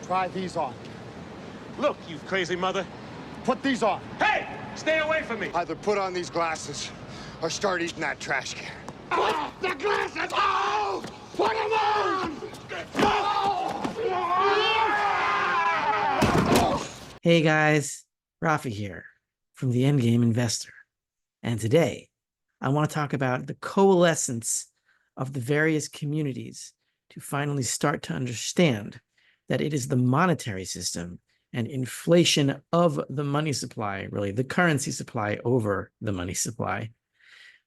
Try these on. Look, you crazy mother. Put these on. Hey! Stay away from me! Either put on these glasses or start eating that trash can. Put the glasses on! Put them on! Hey guys, Rafi here from the Endgame Investor. And today, I want to talk about the coalescence of the various communities to finally start to understand that it is the monetary system and inflation of the money supply, really the currency supply over the money supply,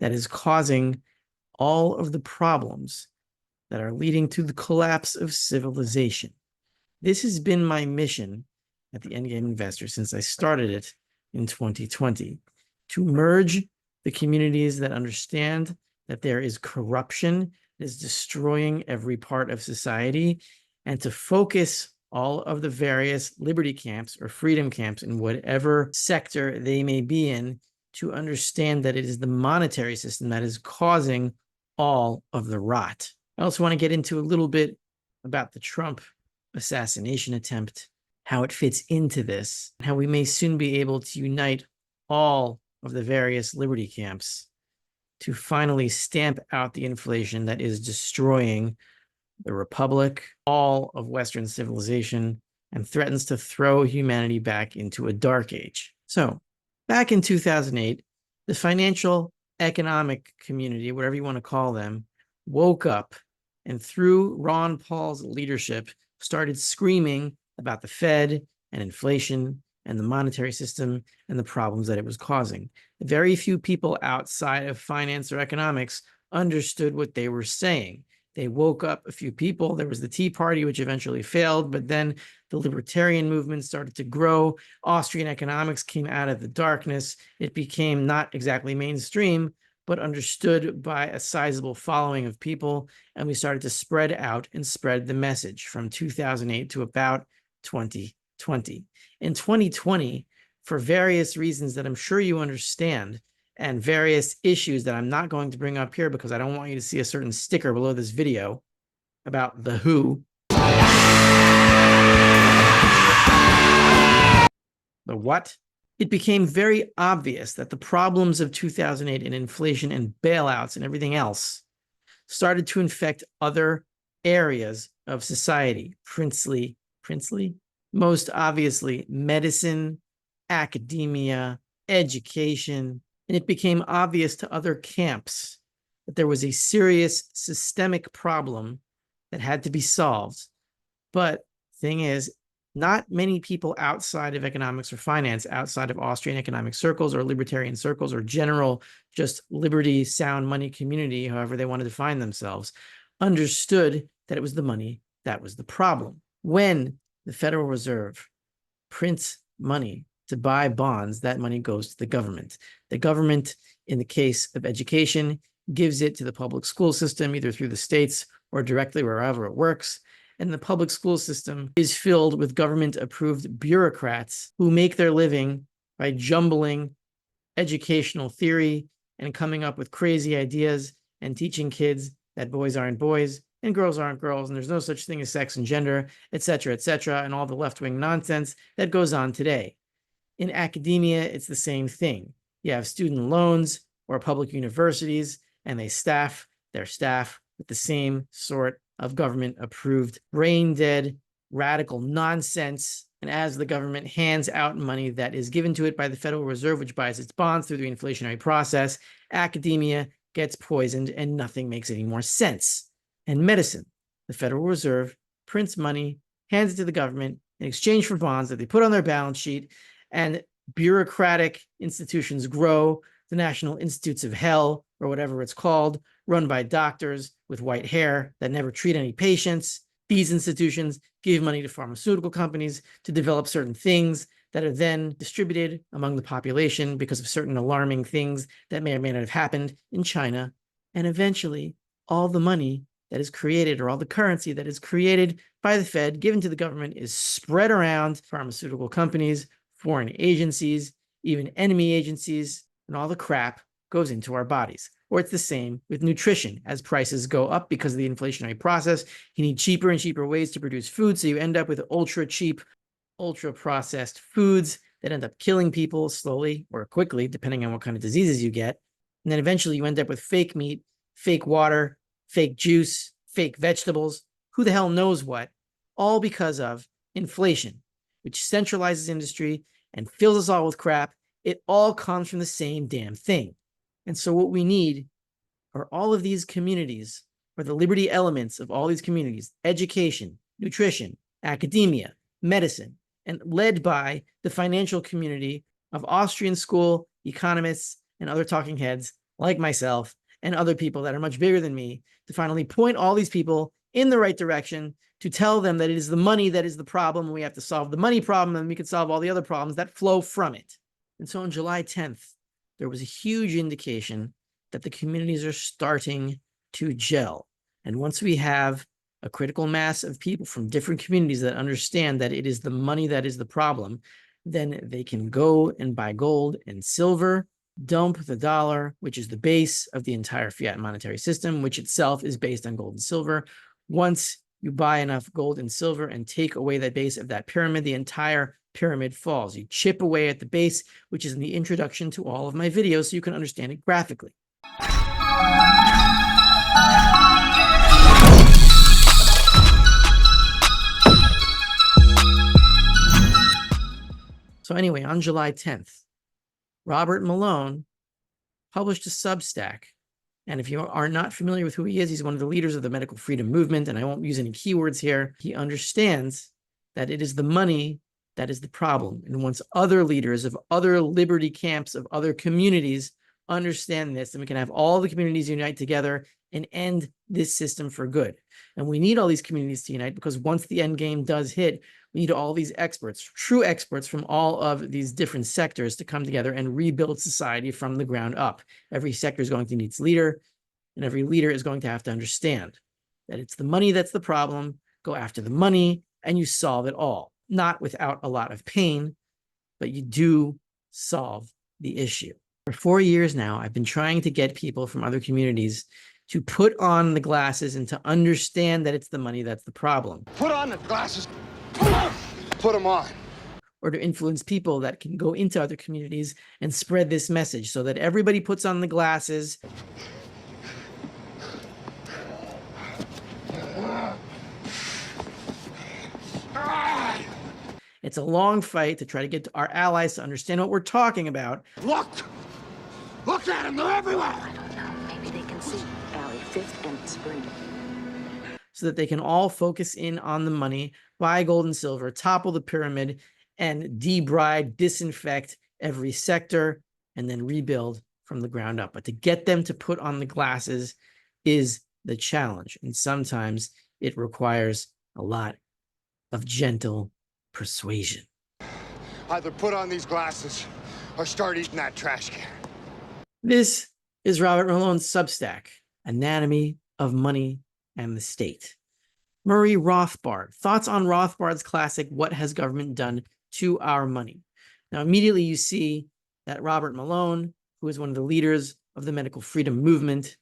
that is causing all of the problems that are leading to the collapse of civilization. This has been my mission at the Endgame Investor since I started it in 2020, to merge the communities that understand that there is corruption that is destroying every part of society, and to focus all of the various liberty camps or freedom camps in whatever sector they may be in to understand that it is the monetary system that is causing all of the rot. I also want to get into a little bit about the Trump assassination attempt, how it fits into this, how we may soon be able to unite all of the various liberty camps to finally stamp out the inflation that is destroying the Republic, all of Western civilization, and threatens to throw humanity back into a dark age. So, back in 2008, the financial economic community, whatever you want to call them, woke up and through Ron Paul's leadership started screaming about the Fed and inflation and the monetary system and the problems that it was causing. Very few people outside of finance or economics understood what they were saying. They woke up a few people. There was the Tea Party, which eventually failed, but then the libertarian movement started to grow. Austrian economics came out of the darkness. It became not exactly mainstream, but understood by a sizable following of people. And we started to spread out and spread the message from 2008 to about 2020. In 2020, for various reasons that I'm sure you understand, and various issues that I'm not going to bring up here because I don't want you to see a certain sticker below this video about the WHO. The what? It became very obvious that the problems of 2008 and inflation and bailouts and everything else started to infect other areas of society. Princely, most obviously medicine, academia, education. And it became obvious to other camps that there was a serious systemic problem that had to be solved. But thing is, not many people outside of economics or finance, outside of Austrian economic circles or libertarian circles or general just liberty, sound money community, however they want to define themselves, understood that it was the money that was the problem. When the Federal Reserve prints money to buy bonds, that money goes to the government. The government, in the case of education, gives it to the public school system, either through the states or directly wherever it works. And the public school system is filled with government-approved bureaucrats who make their living by jumbling educational theory and coming up with crazy ideas and teaching kids that boys aren't boys and girls aren't girls, and there's no such thing as sex and gender, et cetera, and all the left-wing nonsense that goes on today. In academia, it's the same thing. You have student loans or public universities, and they staff their staff with the same sort of government-approved, brain-dead, radical nonsense. And as the government hands out money that is given to it by the Federal Reserve, which buys its bonds through the inflationary process, academia gets poisoned and nothing makes any more sense. And medicine, the Federal Reserve prints money, hands it to the government in exchange for bonds that they put on their balance sheet, and bureaucratic institutions grow. The National Institutes of Hell, or whatever it's called, run by doctors with white hair that never treat any patients. These institutions give money to pharmaceutical companies to develop certain things that are then distributed among the population because of certain alarming things that may or may not have happened in China. And eventually, all the money that is created, or all the currency that is created by the Fed, given to the government, is spread around pharmaceutical companies, foreign agencies, even enemy agencies, and all the crap goes into our bodies. Or it's the same with nutrition. As prices go up because of the inflationary process, you need cheaper and cheaper ways to produce food. So you end up with ultra cheap, ultra processed foods that end up killing people slowly or quickly, depending on what kind of diseases you get. And then eventually you end up with fake meat, fake water, fake juice, fake vegetables, who the hell knows what, all because of inflation, which centralizes industry and fills us all with crap. It all comes from the same damn thing. And so what we need are all of these communities, or the liberty elements of all these communities: education, nutrition, academia, medicine, and led by the financial community of Austrian school economists and other talking heads like myself and other people that are much bigger than me, to finally point all these people in the right direction, to tell them that it is the money that is the problem, and we have to solve the money problem, and we can solve all the other problems that flow from it. And so on July 10th, there was a huge indication that the communities are starting to gel. And once we have a critical mass of people from different communities that understand that it is the money that is the problem, then they can go and buy gold and silver, dump the dollar, which is the base of the entire fiat monetary system, which itself is based on gold and silver. Once you buy enough gold and silver and take away the base of that pyramid, the entire pyramid falls. You chip away at the base, which is in the introduction to all of my videos, so you can understand it graphically. So anyway, on July 10th, Robert Malone published a Substack. And if you are not familiar with who he is, he's one of the leaders of the medical freedom movement, and I won't use any keywords here. He understands that it is the money that is the problem. And once other leaders of other liberty camps of other communities understand this, then we can have all the communities unite together and end this system for good. And we need all these communities to unite, because once the end game does hit, we need all these experts, true experts from all of these different sectors, to come together and rebuild society from the ground up. Every sector is going to need its leader, and every leader is going to have to understand that it's the money that's the problem. Go after the money and you solve it all. Not without a lot of pain, but you do solve the issue. For 4 years now, I've been trying to get people from other communities to put on the glasses and to understand that it's the money that's the problem. Put on the glasses. Put them on. Or to influence people that can go into other communities and spread this message so that everybody puts on the glasses. It's a long fight to try to get our allies to understand what we're talking about. Look! Look at them, they're everywhere! I don't know, maybe they can see Alley 5th and Spring. So that they can all focus in on the money, buy gold and silver, topple the pyramid, and debride, disinfect every sector, and then rebuild from the ground up. But to get them to put on the glasses is the challenge. And sometimes it requires a lot of gentle persuasion. Either put on these glasses or start eating that trash can. This is Robert Malone's Substack, Anatomy of Money and the State. Murray Rothbard, thoughts on Rothbard's classic, What Has Government Done to Our Money? Now, immediately you see that Robert Malone, who is one of the leaders of the medical freedom movement,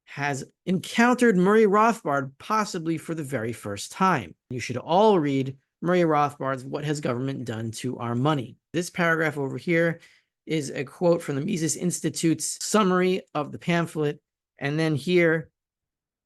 has encountered Murray Rothbard possibly for the very first time. You should all read Murray Rothbard's What Has Government Done to Our Money? This paragraph over here is a quote from the Mises Institute's summary of the pamphlet. And then here,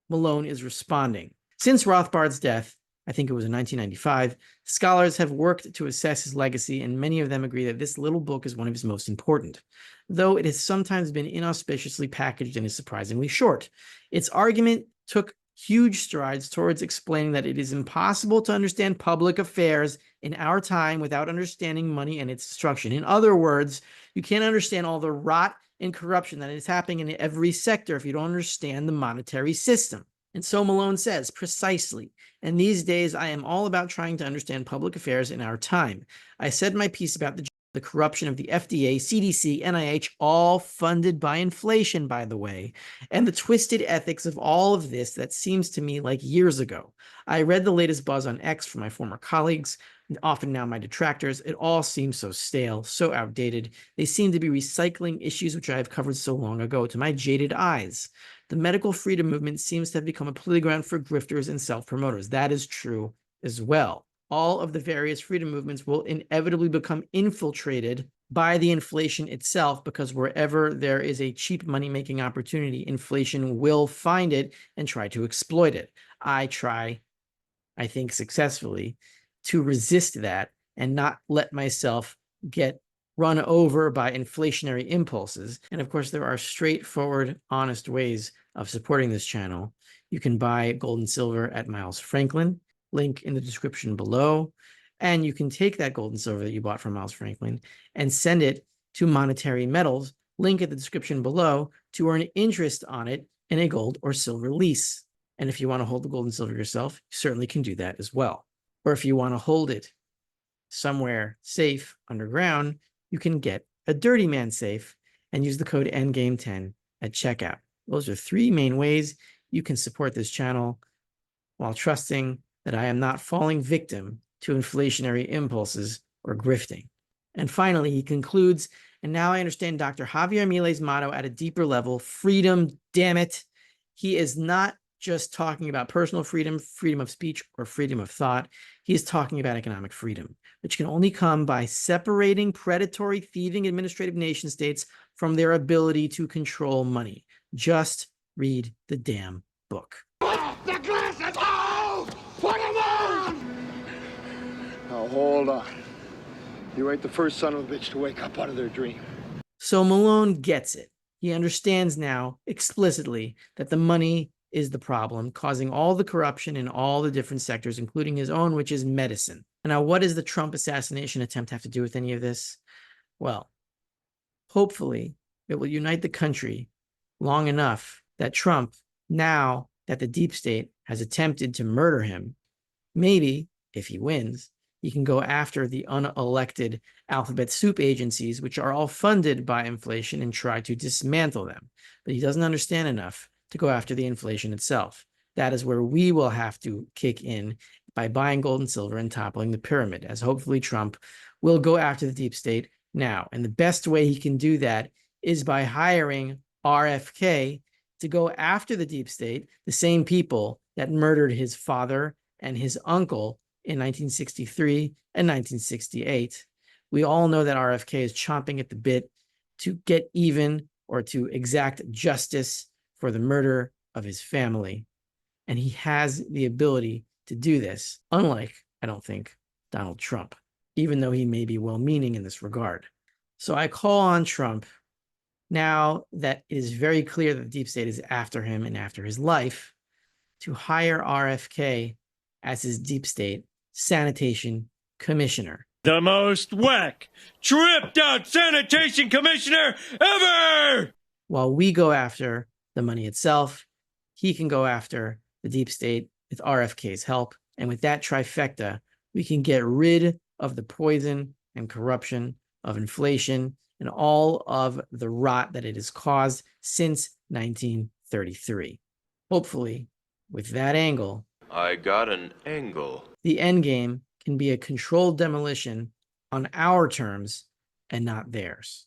Malone is responding. Since Rothbard's death, I think it was in 1995, scholars have worked to assess his legacy, and many of them agree that this little book is one of his most important, though it has sometimes been inauspiciously packaged and is surprisingly short. Its argument took huge strides towards explaining that it is impossible to understand public affairs in our time without understanding money and its destruction. In other words, you can't understand all the rot and corruption that is happening in every sector if you don't understand the monetary system. And so Malone says, precisely. And these days, I am all about trying to understand public affairs in our time. I said my piece about the the corruption of the FDA, CDC, NIH, all funded by inflation, by the way, and the twisted ethics of all of this that seems to me like years ago. I read the latest buzz on X from my former colleagues, often now my detractors. It all seems so stale, so outdated. They seem to be recycling issues which I have covered so long ago to my jaded eyes. The medical freedom movement seems to have become a playground for grifters and self-promoters. That is true as well. All of the various freedom movements will inevitably become infiltrated by the inflation itself, because wherever there is a cheap money-making opportunity, inflation will find it and try to exploit it. I try, I think successfully, to resist that and not let myself get run over by inflationary impulses. And of course, there are straightforward, honest ways of supporting this channel. You can buy gold and silver at Miles Franklin, link in the description below. And you can take that gold and silver that you bought from Miles Franklin and send it to Monetary Metals, link in the description below, to earn interest on it in a gold or silver lease. And if you want to hold the gold and silver yourself, you certainly can do that as well. Or if you want to hold it somewhere safe underground, you can get a Dirty Man safe and use the code NGAME10 at checkout. Those are three main ways you can support this channel while trusting that I am not falling victim to inflationary impulses or grifting. And finally, he concludes, and now I understand Dr. Javier Milei's motto at a deeper level: freedom, damn it. He is not just talking about personal freedom, freedom of speech, or freedom of thought. He is talking about economic freedom, which can only come by separating predatory, thieving administrative nation states from their ability to control money. Just read the damn book. The glasses! Oh! Put them on! Now hold on. You ain't the first son of a bitch to wake up out of their dream. So Malone gets it. He understands now explicitly that the money is the problem, causing all the corruption in all the different sectors, including his own, which is medicine. And now, what does the Trump assassination attempt have to do with any of this? Well, hopefully it will unite the country long enough that Trump, now that the deep state has attempted to murder him, maybe, if he wins, he can go after the unelected alphabet soup agencies, which are all funded by inflation, and try to dismantle them. But he doesn't understand enough to go after the inflation itself. That is where we will have to kick in by buying gold and silver and toppling the pyramid, as hopefully Trump will go after the deep state now. And the best way he can do that is by hiring RFK to go after the deep state, the same people that murdered his father and his uncle in 1963 and 1968. We all know that RFK is chomping at the bit to get even or to exact justice for the murder of his family. And he has the ability to do this, unlike, I don't think, Donald Trump, even though he may be well-meaning in this regard. So I call on Trump, now that it is very clear that the deep state is after him and after his life, to hire RFK as his deep state sanitation commissioner. The most whack, tripped out sanitation commissioner ever! While we go after the money itself, he can go after the deep state with RFK's help. And with that trifecta, we can get rid of the poison and corruption of inflation and all of the rot that it has caused since 1933. Hopefully, with that angle, I got an angle. the end game can be a controlled demolition on our terms and not theirs.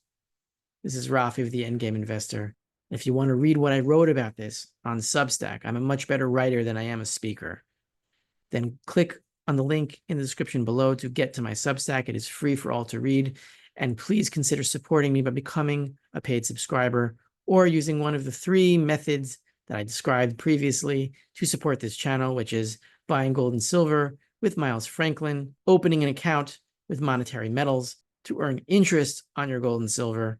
This is Rafi of the Endgame Investor. If you want to read what I wrote about this on Substack, I'm a much better writer than I am a speaker. Then click on the link in the description below to get to my Substack. It is free for all to read. And please consider supporting me by becoming a paid subscriber or using one of the three methods that I described previously to support this channel, which is buying gold and silver with Miles Franklin, opening an account with Monetary Metals to earn interest on your gold and silver,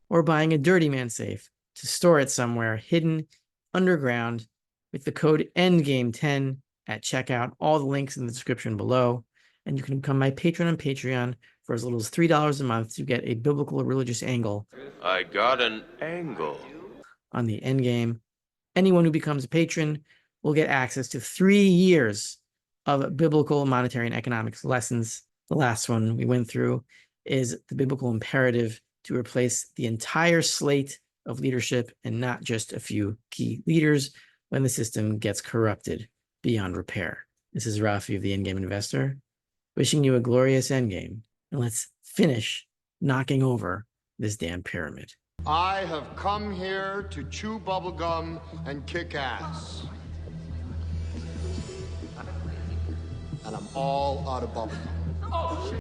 or buying a Dirty Man safe to store it somewhere hidden underground with the code NGAME10 at checkout. All the links in the description below. And you can become my patron on Patreon for as little as $3 a month to get a biblical or religious angle. I got an angle. On the endgame. Anyone who becomes a patron will get access to 3 years of biblical, monetary, and economics lessons. The last one we went through is the biblical imperative to replace the entire slate of leadership and not just a few key leaders when the system gets corrupted beyond repair. This is Rafi of the Endgame Investor, wishing you a glorious endgame, and let's finish knocking over this damn pyramid. I have come here to chew bubblegum and kick ass. And I'm all out of bubblegum.